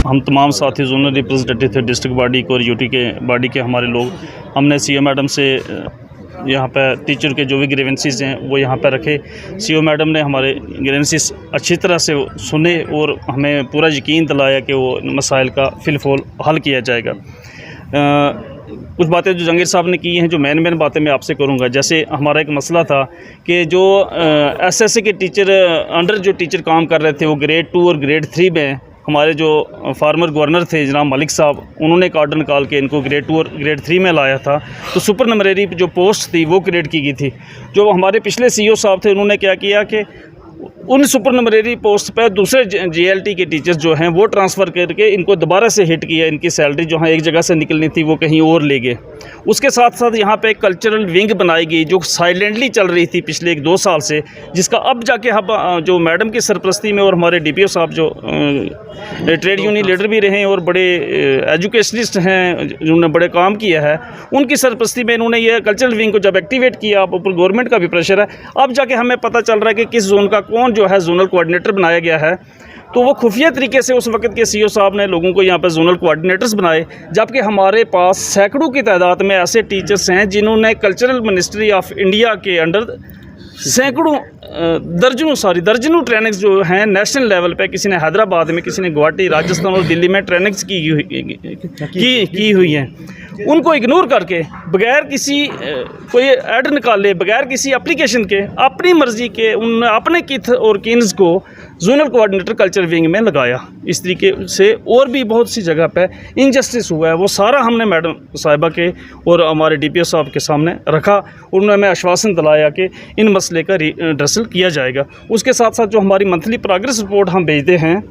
हम तमाम साथी जोनल रिप्रेजेंटेटिव थे डिस्ट्रिक्ट बॉडी को और यूटी के बॉडी के हमारे लोग, हमने सीओ मैडम से यहाँ पर टीचर के जो भी ग्रीवेंसेस हैं वो यहाँ पर रखे। सीओ मैडम ने हमारे ग्रीवेंसेस अच्छी तरह से सुने और हमें पूरा यकीन दिलाया कि वो मसाइल का फिलफूल हल किया जाएगा। कुछ बातें जो जहांगीर साहब ने की हैं, जो मेन बातें मैं आपसे करूंगा। जैसे हमारा एक मसला था कि जो एसएससी के टीचर अंडर जो टीचर काम कर रहे थे वो ग्रेड 2 और ग्रेड 3 में, हमारे जो फार्मर गवर्नर थे जनाब मलिक साहब, उन्होंने एक आर्डर निकाल के इनको ग्रेड 2 और ग्रेड 3 में लाया था। तो सुपर नंबरेरी जो पोस्ट थी वो क्रिएट की गई थी। जो हमारे पिछले सीईओ साहब थे उन्होंने क्या किया कि उन सुपर नंबरेरी पोस्ट पर दूसरे जीएलटी के टीचर्स जो हैं वो ट्रांसफ़र करके इनको दोबारा से हिट किया। इनकी सैलरी जो है एक जगह से निकलनी थी वो कहीं और ले गए। उसके साथ साथ यहाँ पे एक कल्चरल विंग बनाई गई जो साइलेंटली चल रही थी पिछले 1-2 साल से, जिसका अब जाके हम जो मैडम की सरपरस्ती में और हमारे डीपीओ साहब जो ट्रेड यूनियन लीडर भी रहे हैं और बड़े एजुकेशनिस्ट हैं जिन्होंने बड़े काम किया है, उनकी सरपरस्ती में इन्होंने ये कल्चरल विंग को जब एक्टिवेट किया, अब ऊपर गवर्नमेंट का भी प्रेशर है, अब जाके हमें पता चल रहा है कि किस जोन का कौन जो है जोनल कोऑर्डिनेटर बनाया गया है। तो वो खुफिया तरीके से उस वक्त के सीईओ साहब ने लोगों को यहाँ पर जोनल कोऑर्डिनेटर्स बनाए, जबकि हमारे पास सैकड़ों की तादाद में ऐसे टीचर्स हैं जिन्होंने कल्चरल मिनिस्ट्री ऑफ इंडिया के अंडर सैकड़ों दर्जनों ट्रेनिंग्स जो हैं नेशनल लेवल पे, किसी ने हैदराबाद में, किसी ने गुवाहाटी, राजस्थान और दिल्ली में ट्रेनिंग्स की हुई हैं। उनको इग्नोर करके बगैर किसी कोई ऐड निकाले, बगैर किसी एप्लीकेशन के, अपनी मर्ज़ी के उन अपने किथ और किन्स को जोनल कोऑर्डिनेटर कल्चर विंग में लगाया। इस तरीके से और भी बहुत सी जगह पे इनजस्टिस हुआ है। वो सारा हमने मैडम साहिबा के और हमारे डीपीओ साहब के सामने रखा। उन्होंने हमें आश्वासन दिलाया कि इन मसले का ड्रेसल किया जाएगा। उसके साथ साथ जो हमारी मंथली प्रोग्रेस रिपोर्ट हम भेजते हैं,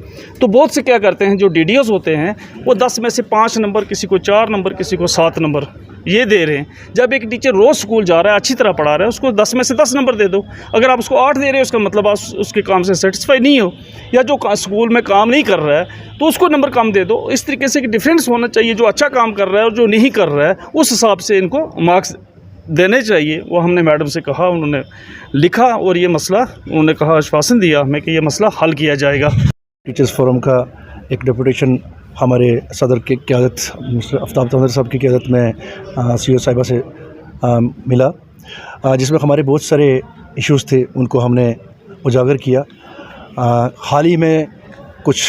तो बहुत से क्या करते हैं, जो डीडीओज़ होते हैं वो 10 में से 5 नंबर, किसी को 4 नंबर, किसी को 7 नंबर ये दे रहे हैं। जब एक टीचर रोज़ स्कूल जा रहा है, अच्छी तरह पढ़ा रहा है, उसको 10 में से 10 नंबर दे दो। अगर आप उसको 8 दे रहे हो, उसका मतलब आप उसके काम से सेटिस्फाई नहीं हो, या जो स्कूल में काम नहीं कर रहा है तो उसको नंबर कम दे दो। इस तरीके से डिफरेंस होना चाहिए। जो अच्छा काम कर रहा है और जो नहीं कर रहा है उस हिसाब से इनको मार्क्स देने चाहिए। वो हमने मैडम से कहा, उन्होंने लिखा और ये मसला उन्होंने कहा, आश्वासन दिया हमें कि ये मसला हल किया जाएगा। टीचर्स फोरम का एक डेपुटेशन हमारे सदर की क़यादत मिस्टर आफ्ताब तंवर साहब की क़यादत में सीईओ साहिबा से मिला, जिसमें हमारे बहुत सारे इश्यूज़ थे, उनको हमने उजागर किया। हाल ही में कुछ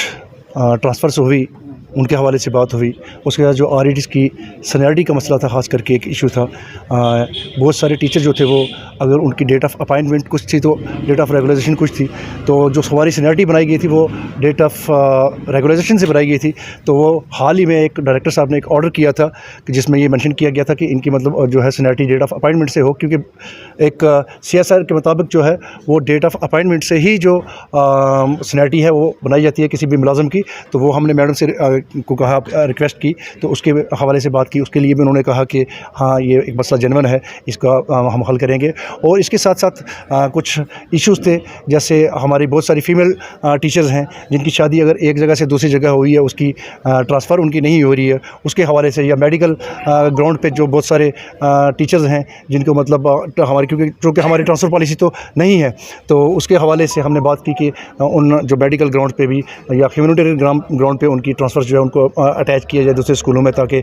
ट्रांसफ़र्स हुई, उनके हवाले से बात हुई। उसके बाद जो आरईटीज़ की सीनियरिटी का मसला था, ख़ास करके एक इशू था। बहुत सारे टीचर जो थे वो, अगर उनकी डेट ऑफ अपॉइंटमेंट कुछ थी तो डेट ऑफ रेगुलाइजेशन कुछ थी, तो जो हमारी सीनियरिटी बनाई गई थी वो डेट ऑफ रेगुलाइजेशन से बनाई गई थी। तो वो हाल ही में एक डायरेक्टर साहब ने एक ऑर्डर किया था कि जिसमें ये मेंशन किया गया था कि इनकी मतलब जो है सीनियरिटी डेट ऑफ अपॉइंटमेंट से हो, क्योंकि एक CSR के मुताबिक जो है वो डेट ऑफ अपॉइंटमेंट से ही जो सीनियरिटी है वो बनाई जाती है किसी भी मुलाजिम की। तो वो हमने मैडम से को कहा, रिक्वेस्ट की, तो उसके हवाले से बात की। उसके लिए भी उन्होंने कहा कि हाँ ये एक मसला जेन्युइन है, इसका हम हल करेंगे। और इसके साथ साथ कुछ इश्यूज़ थे, जैसे हमारी बहुत सारी फ़ीमेल टीचर्स हैं जिनकी शादी अगर एक जगह से दूसरी जगह हुई है, उसकी ट्रांसफ़र उनकी नहीं हो रही है, उसके हवाले से, या मेडिकल ग्राउंड पे जो बहुत सारे टीचर्स हैं जिनको मतलब हमारी, क्योंकि हमारी ट्रांसफ़र पॉलिसी तो नहीं है, तो उसके हवाले से हमने बात की कि उन जो मेडिकल ग्राउंड पे भी या ह्यूमैनिटेरियन ग्राउंड पे उनकी ट्रांसफ़र जो है उनको अटैच किया जाए दूसरे स्कूलों में, ताकि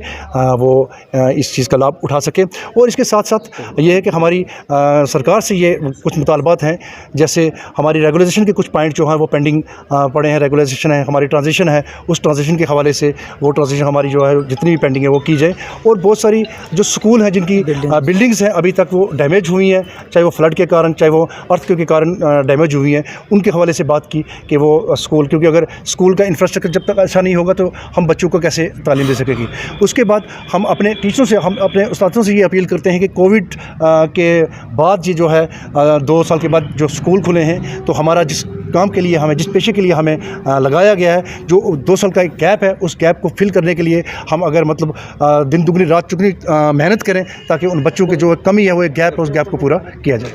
वो इस चीज़ का लाभ उठा सकें। और इसके साथ साथ ये है कि हमारी सरकार से ये कुछ मुतालबात हैं, जैसे हमारी रेगुलाइजेशन के कुछ पॉइंट जो हैं वो पेंडिंग पड़े हैं। रेगुलाइजेशन है, हमारी ट्रांजिशन है, उस ट्रांजिशन के हवाले से वो ट्रांजिशन हमारी जो है जितनी भी पेंडिंग है वो की जाए। और बहुत सारी जो स्कूल हैं जिनकी बिल्डिंग्स हैं अभी तक वो डैमेज हुई हैं, चाहे वो फ्लड के कारण, चाहे वो अर्थक्वेक के कारण डैमेज हुई हैं, उनके हवाले से बात की कि वो स्कूल, क्योंकि अगर स्कूल का इंफ्रास्ट्रक्चर जब तक अच्छा नहीं होगा तो हम बच्चों को कैसे तालीम दे सकेगी। उसके बाद हम अपने टीचरों से, हम अपने उस्तादों से ये अपील करते हैं कि कोविड के बाद ये जो है 2 साल के बाद जो स्कूल खुले हैं, तो हमारा जिस काम के लिए हमें, जिस पेशे के लिए हमें लगाया गया है, जो 2 साल का एक गैप है, उस गैप को फिल करने के लिए हम अगर मतलब दिन दुगनी रात चुगनी मेहनत करें, ताकि उन बच्चों की जो कमी है वो एक गैप है, उस गैप को पूरा किया जाए।